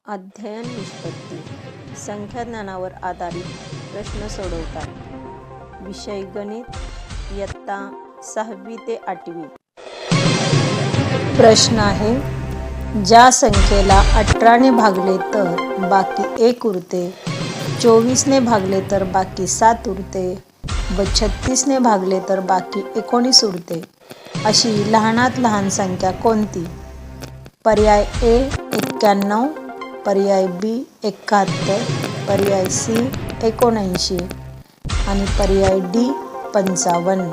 अध्ययन निष्पत्ती संख्याज्ञानावर आधारित प्रश्न सोडवतात. विषय गणित, इयत्ता 6वी ते 8वी. प्रश्न आहे, ज्या संख्येला 18ने भागले तर बाकी 1 उरते, 24ने भागले तर बाकी 7 उरते व 36ने भागले तर बाकी 19 उरते, अशी लहानात लहान संख्या कोणती? पर्याय ए 91, पर्याय बी 71, पर्याय सी 79 आणि पर्याय डी 55.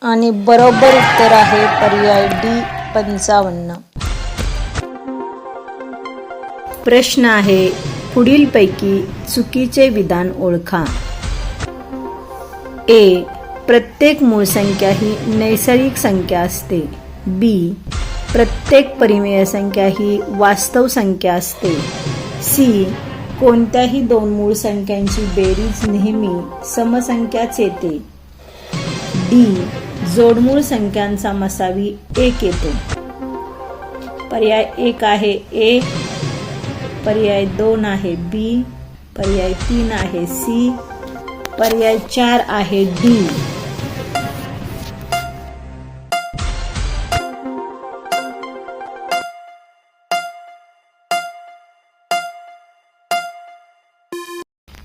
आणि बरोबर उत्तर आहे पर्याय डी 55. प्रश्न आहे, पुढीलपैकी चुकीचे विधान ओळखा. ए. प्रत्येक मूळ संख्या ही नैसर्गिक संख्या असते. बी. प्रत्येक परिमेय संख्या ही वास्तव संख्या असते. सी. कोणत्याही दोन मूळ संख्यांची बेरीज नेहमी समसंख्याच येते. डी. जोडमूळ संख्यांचा मसावी 1 येतो. पर्याय 1 आहे ए, पर्याय 2 आहे बी, पर्याय 3 आहे सी, पर्याय 4 आहे डी.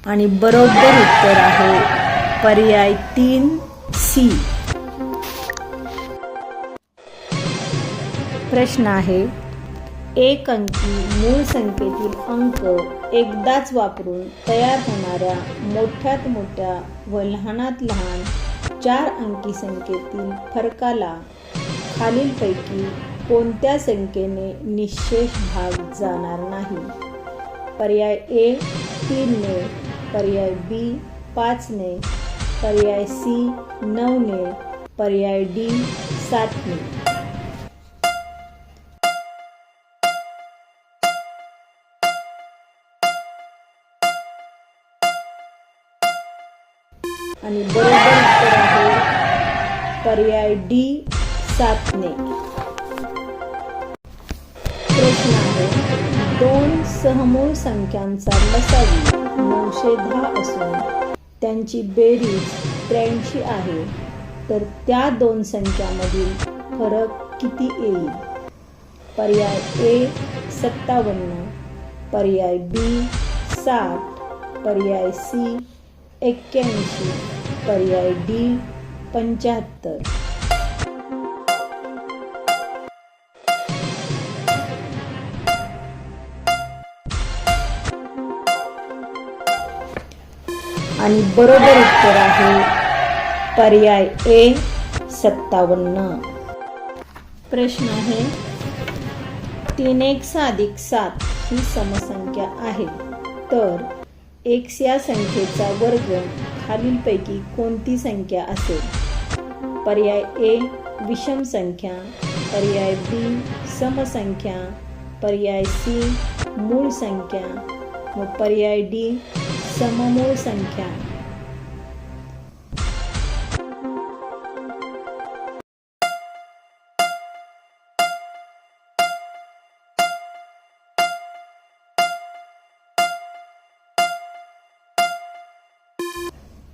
आणि बरोबर उत्तर आहे पर्याय 3 सी. प्रश्न आहे, एक अंकी मूळ संख्येतील अंक एकदाच वापरून तयार होणाऱ्या मोठ्यात मोठ्या व लहानात लहान 4 अंकी संख्येतील फरकाला खालीलपैकी कोणत्या संख्येने निःशेष भाग जाणार नाही? पर्याय ए 3ने, पर्याय बी 5ने, पर्याय सी 9ने, पर्याय डी 7ने. आणि बरोबर उत्तर आहे पर्याय डी 7ने. प्रश्न आहे, 2 सहमूळ संख्यांचा लसावी 910 असून त्यांची बेरीज 83 आहे, तर त्या दोन संख्यांमधील फरक किती येईल? पर्याय ए 57, पर्याय बी 60, पर्याय सी 81, पर्याय डी 75. आणि बरोबर उत्तर आहे पर्याय ए 57. प्रश्न आहे, 3x + 7 ही समसंख्या आहे, तर x या संख्येचा वर्ग खालीलपैकी कोणती संख्या असेल? पर्याय ए विषम संख्या, पर्याय बी समसंख्या, पर्याय सी मूळ संख्या व पर्याय डी सममूळ संख्या.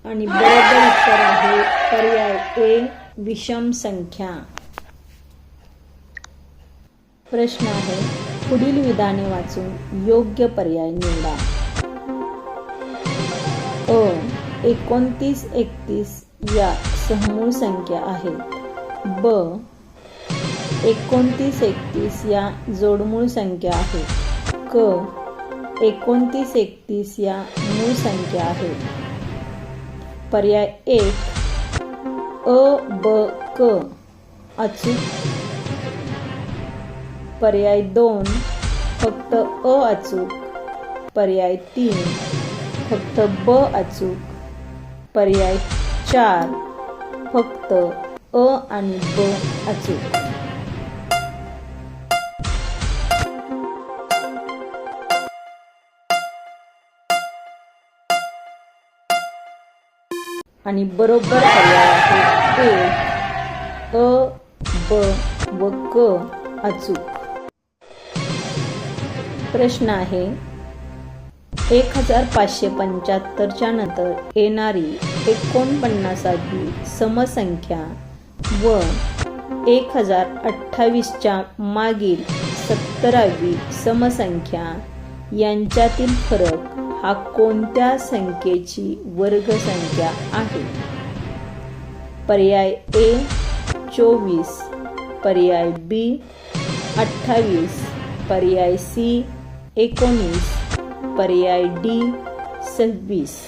आणि बरोबर उत्तर आहे पर्याय ए विषम संख्या. प्रश्न आहे, पुढील विधाने वाचून योग्य पर्याय निवडा. अ 29, 31 या सहमूळ संख्या आहेत. ब 29, 31 या जोडमूळ संख्या आहेत. क 29, 31 या मूळ संख्या आहेत. पर्याय 1 अ ब क अचूक. पर्याय 2 फक्त अ अचूक. पर्याय 3 फक्त ब अचूक. पर्याय 4 फक्त अ आणि ब अचूक. आणि बरोबर पर्याय आहे ए. अ, ब व क अचूक. प्रश्न आहे 1575च्या नंतर येणारी 49वी समसंख्या व 1028च्या मागील 17वी समसंख्या यांच्यातील फरक हा कोणत्या संख्येची वर्गसंख्या आहे? पर्याय ए 24, पर्याय बी 28, पर्याय सी 19, पर्याय डी 26.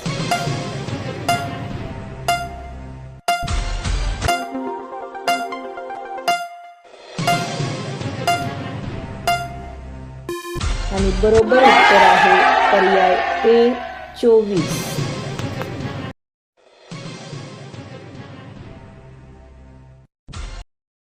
आणि बरोबर उत्तर आहे पर्याय ए 24.